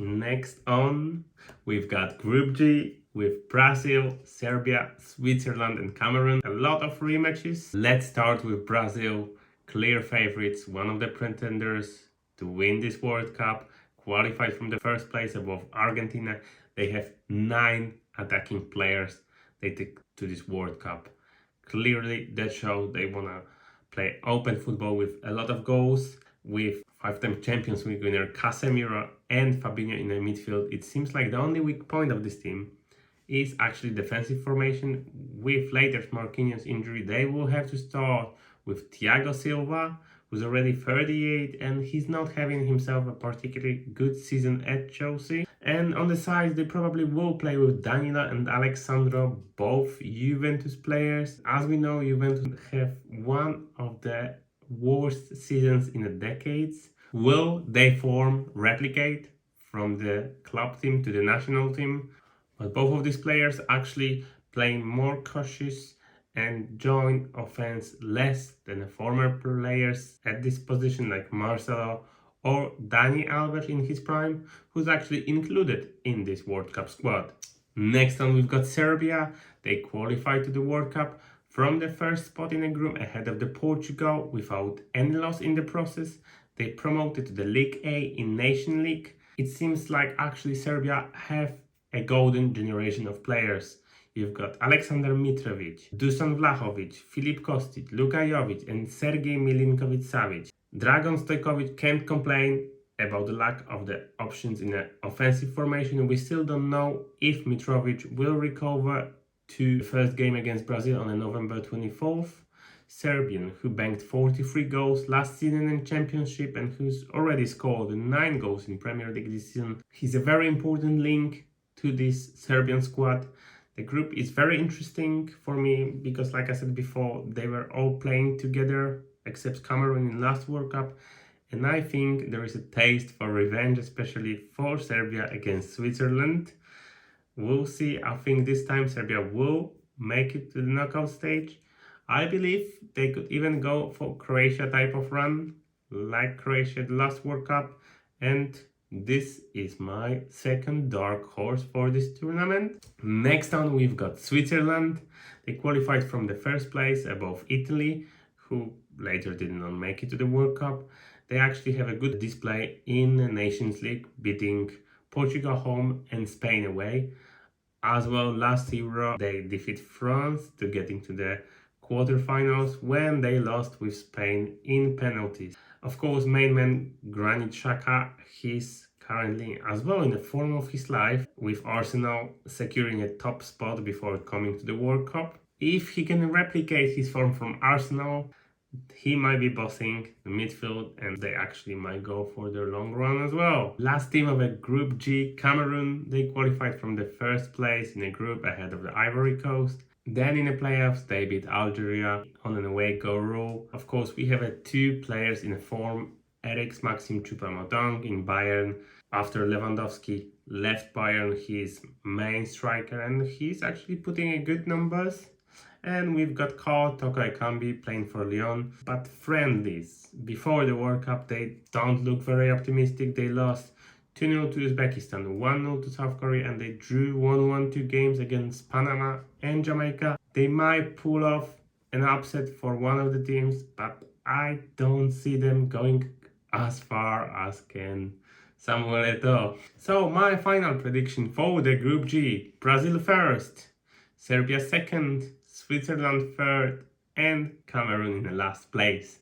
Next on, we've got Group G with Brazil, Serbia, Switzerland, and Cameroon. A lot of rematches. Let's start with Brazil. Clear favorites, one of the pretenders to win this World Cup, qualified from the first place above Argentina. They have 9 attacking players they take to this World Cup. Clearly, that shows they want to play open football with a lot of goals, with 5-time Champions League winner Casemiro and Fabinho in the midfield. It seems like the only weak point of this team is actually defensive formation. With later Marquinhos' injury, they will have to start with Thiago Silva, who's already 38 and he's not having himself a particularly good season at Chelsea. And on the sides, they probably will play with Danila and Alexandro, both Juventus players. As we know, Juventus have one of the worst seasons in the decades. Will they replicate from the club team to the national team? But both of these players actually playing more cautious and join offense less than the former players at this position like Marcelo or Dani Alves in his prime, who's actually included in this World Cup squad. Next on, we've got Serbia. They qualified to the World Cup from the first spot in the group ahead of the Portugal without any loss in the process. They promoted to the League A in Nation League. It seems like actually Serbia have a golden generation of players. You've got Alexander Mitrovic, Dusan Vlahovic, Filip Kostic, Luka Jovic and Sergej Milinkovic-Savic. Dragan Stojkovic can't complain about the lack of the options in the offensive formation. We still don't know if Mitrovic will recover to the first game against Brazil on November 24th. Serbian, who banked 43 goals last season in Championship and who's already scored 9 goals in Premier League this season. He's a very important link to this Serbian squad. The group is very interesting for me because, like I said before, they were all playing together except Cameroon in last World Cup. And I think there is a taste for revenge, especially for Serbia against Switzerland. We'll see. I think this time Serbia will make it to the knockout stage. I believe they could even go for Croatia type of run, like Croatia the last World Cup. And this is my second dark horse for this tournament. Next on, we've got Switzerland. They qualified from the first place above Italy, who later did not make it to the World Cup. They actually have a good display in the Nations League, beating Portugal home and Spain away. As well, last Euro, they defeat France to get into the quarterfinals when they lost with Spain in penalties. Of course, main man Granit Xhaka, he's currently as well in the form of his life, with Arsenal securing a top spot before coming to the World Cup. If he can replicate his form from Arsenal, he might be bossing the midfield and they actually might go for their long run as well. Last team of a Group G, Cameroon. They qualified from the first place in a group ahead of the Ivory Coast. Then in the playoffs, they beat Algeria on an away goal rule. Of course, we have 2 players in form. Eric Maxim Choupo-Moting in Bayern. After Lewandowski left Bayern, he's main striker and he's actually putting in good numbers. And we've got Karl Toko Ekambi playing for Lyon. But friendlies, before the World Cup, they don't look very optimistic. They lost 2-0 to Uzbekistan, 1-0 to South Korea, and they drew 1-1 2 games against Panama and Jamaica. They might pull off an upset for one of the teams, but I don't see them going as far as can Samuel Eto'o. So my final prediction for the Group G: Brazil first, Serbia second, Switzerland third, and Cameroon in the last place.